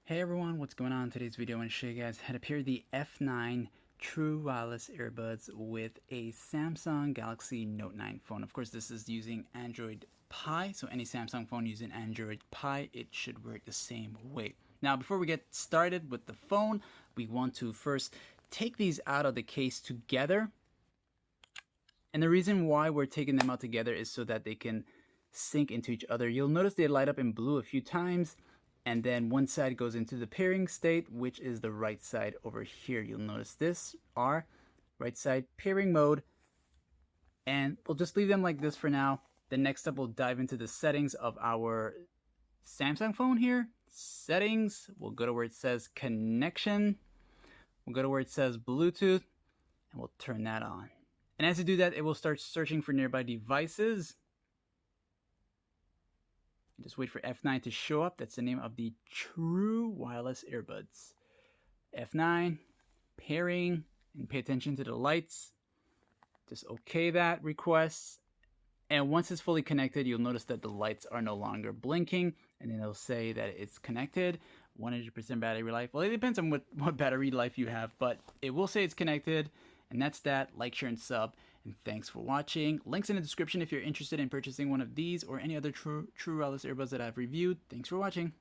Hey everyone, what's going on? In today's video I want to show you guys how to pair the F9 True Wireless Earbuds with a Samsung Galaxy Note 9 phone. Of course, this is using Android Pie, so any Samsung phone using Android Pie, it should work the same way. Now, before we get started with the phone, we want to first take these out of the case together. And the reason why we're taking them out together is so that they can sync into each other. You'll notice they light up in blue a few times. And then one side goes into the pairing state, which is the right side over here. You'll notice this, our right side pairing mode. And we'll just leave them like this for now. Then next up, we'll dive into the settings of our Samsung phone here. Settings, we'll go to where it says connection. We'll go to where it says Bluetooth, and we'll turn that on. And as you do that, it will start searching for nearby devices. Just wait for F9 to show up. That's the name of the True Wireless Earbuds. F9, pairing, and pay attention to the lights. Just okay that request. And once it's fully connected, you'll notice that the lights are no longer blinking. And then it'll say that it's connected. 100% battery life. Well, it depends on what battery life you have, but it will say it's connected. And that's that. Like, share, and sub. And thanks for watching. Links in the description if you're interested in purchasing one of these or any other True Wireless earbuds that I've reviewed. Thanks for watching.